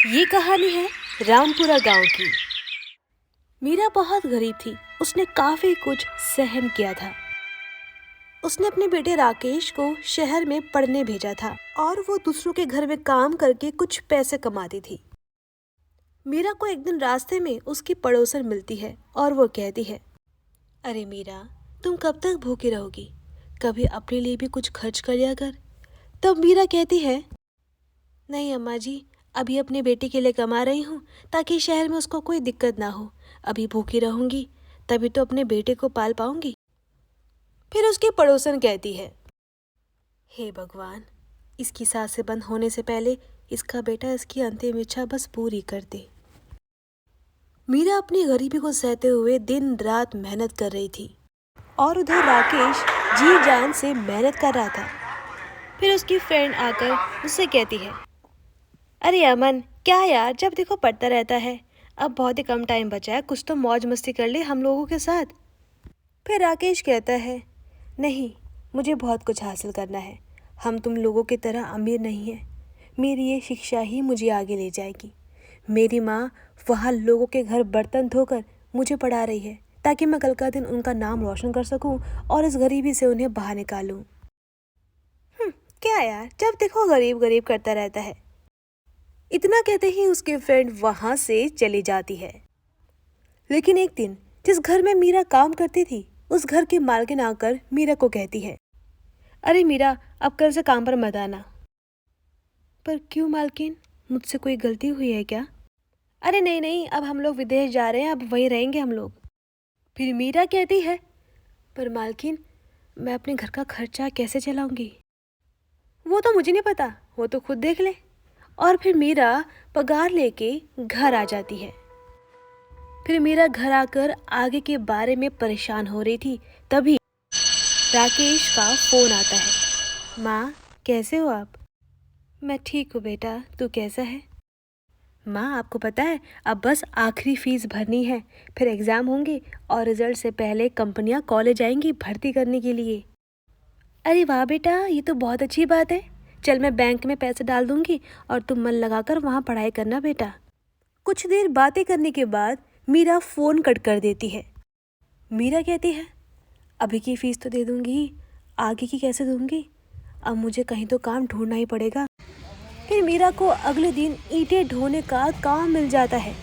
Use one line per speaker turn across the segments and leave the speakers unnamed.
ये कहानी है रामपुरा गांव की। मीरा बहुत गरीब थी। उसने काफी कुछ सहन किया था। उसने अपने बेटे राकेश को शहर में पढ़ने भेजा था और वो दूसरों के घर में काम करके कुछ पैसे कमाती थी। मीरा को एक दिन रास्ते में उसकी पड़ोसन मिलती है और वो कहती है, अरे मीरा, तुम कब तक भूखी रहोगी? कभी अपने लिए भी कुछ खर्च कर लिया कर। तब मीरा कहती है, नहीं अम्मा जी, अभी अपने बेटे के लिए कमा रही हूँ ताकि शहर में उसको कोई दिक्कत ना हो। अभी भूखी रहूंगी तभी तो अपने बेटे को पाल पाऊंगी। फिर उसकी पड़ोसन कहती है, हे भगवान, इसकी सांसें बंद होने से पहले इसका बेटा इसकी अंतिम इच्छा बस पूरी कर दे। मीरा अपनी गरीबी को सहते हुए दिन रात मेहनत कर रही थी और उधर राकेश जी जान से मेहनत कर रहा था। फिर उसकी फ्रेंड आकर उससे कहती है, अरे अमन, क्या यार, जब देखो पढ़ता रहता है। अब बहुत ही कम टाइम बचा है, कुछ तो मौज मस्ती कर ले हम लोगों के साथ। फिर राकेश कहता है, नहीं, मुझे बहुत कुछ हासिल करना है। हम तुम लोगों की तरह अमीर नहीं हैं। मेरी ये शिक्षा ही मुझे आगे ले जाएगी। मेरी माँ वहाँ लोगों के घर बर्तन धोकर मुझे पढ़ा रही है ताकि मैं कल का दिन उनका नाम रोशन कर सकूँ और इस गरीबी से उन्हें बाहर निकालूँ। क्या यार, जब देखो गरीब गरीब करता रहता है। इतना कहते ही उसकी फ्रेंड वहां से चली जाती है। लेकिन एक दिन जिस घर में मीरा काम करती थी, उस घर की मालकिन आकर मीरा को कहती है, अरे मीरा, अब कल से काम पर मत आना। पर क्यों मालकिन, मुझसे कोई गलती हुई है क्या? अरे नहीं नहीं, अब हम लोग विदेश जा रहे हैं, अब वहीं रहेंगे हम लोग। फिर मीरा कहती है, पर मालकिन, मैं अपने घर का खर्चा कैसे चलाऊंगी? वो तो मुझे नहीं पता, वो तो खुद देख ले। और फिर मीरा पगार लेके घर आ जाती है। फिर मीरा घर आकर आगे के बारे में परेशान हो रही थी, तभी राकेश का फोन आता है। माँ, कैसे हो आप? मैं ठीक हूँ बेटा, तू कैसा है? माँ, आपको पता है, अब बस आखिरी फीस भरनी है, फिर एग्ज़ाम होंगे और रिजल्ट से पहले कंपनियाँ कॉलेज आएंगी भर्ती करने के लिए। अरे वाह बेटा, ये तो बहुत अच्छी बात है। चल, मैं बैंक में पैसे डाल दूंगी और तुम मन लगाकर वहाँ पढ़ाई करना बेटा। कुछ देर बातें करने के बाद मीरा फ़ोन कट कर देती है। मीरा कहती है, अभी की फ़ीस तो दे दूंगी, आगे की कैसे दूंगी? अब मुझे कहीं तो काम ढूंढना ही पड़ेगा। फिर मीरा को अगले दिन ईंटें ढोने का काम मिल जाता है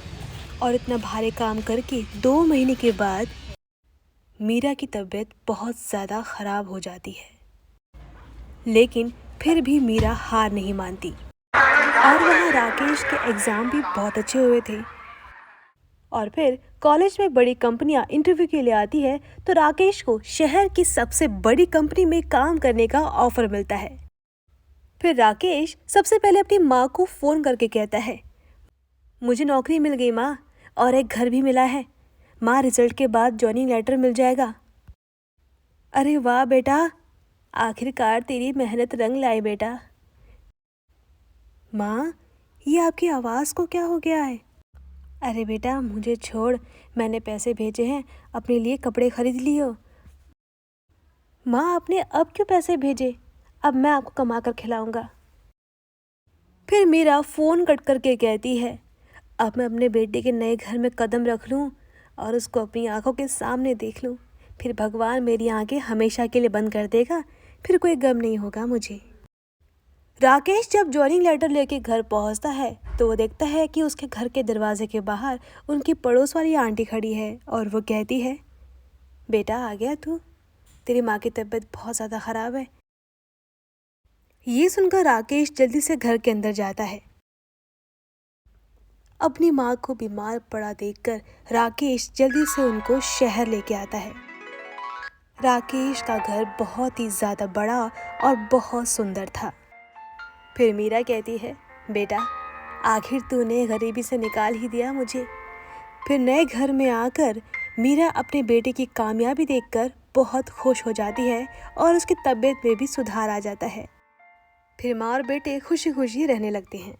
और इतना भारी काम करके 2 महीने के बाद मीरा की तबीयत बहुत ज़्यादा ख़राब हो जाती है। लेकिन फिर भी मीरा हार नहीं मानती और वहाँ राकेश के एग्ज़ाम भी बहुत अच्छे हुए थे। और फिर कॉलेज में बड़ी कंपनियां इंटरव्यू के लिए आती है तो राकेश को शहर की सबसे बड़ी कंपनी में काम करने का ऑफर मिलता है। फिर राकेश सबसे पहले अपनी माँ को फ़ोन करके कहता है, मुझे नौकरी मिल गई माँ, और एक घर भी मिला है माँ, रिजल्ट के बाद जॉइनिंग लेटर मिल जाएगा। अरे वाह बेटा, आखिरकार तेरी मेहनत रंग लाई बेटा। माँ, ये आपकी आवाज़ को क्या हो गया है? अरे बेटा, मुझे छोड़, मैंने पैसे भेजे हैं, अपने लिए कपड़े खरीद लियो। माँ, आपने अब क्यों पैसे भेजे? अब मैं आपको कमा कर खिलाऊंगा। फिर मीरा फ़ोन कट करके कहती है, अब मैं अपने बेटे के नए घर में कदम रख लूँ और उसको अपनी आंखों के सामने देख लूँ, फिर भगवान मेरी आंखें हमेशा के लिए बंद कर देगा, फिर कोई गम नहीं होगा मुझे। राकेश जब जॉइनिंग लेटर लेके घर पहुंचता है तो वो देखता है कि उसके घर के दरवाजे के बाहर उनकी पड़ोस वाली आंटी खड़ी है और वो कहती है, बेटा आ गया तू? तेरी माँ की तबीयत बहुत ज़्यादा ख़राब है। ये सुनकर राकेश जल्दी से घर के अंदर जाता है। अपनी माँ को बीमार पड़ा देखकर राकेश जल्दी से उनको शहर लेके आता है। राकेश का घर बहुत ही ज़्यादा बड़ा और बहुत सुंदर था। फिर मीरा कहती है, बेटा, आखिर तूने गरीबी से निकाल ही दिया मुझे। फिर नए घर में आकर मीरा अपने बेटे की कामयाबी देखकर बहुत खुश हो जाती है और उसकी तबीयत में भी सुधार आ जाता है। फिर माँ और बेटे खुशी खुशी रहने लगते हैं।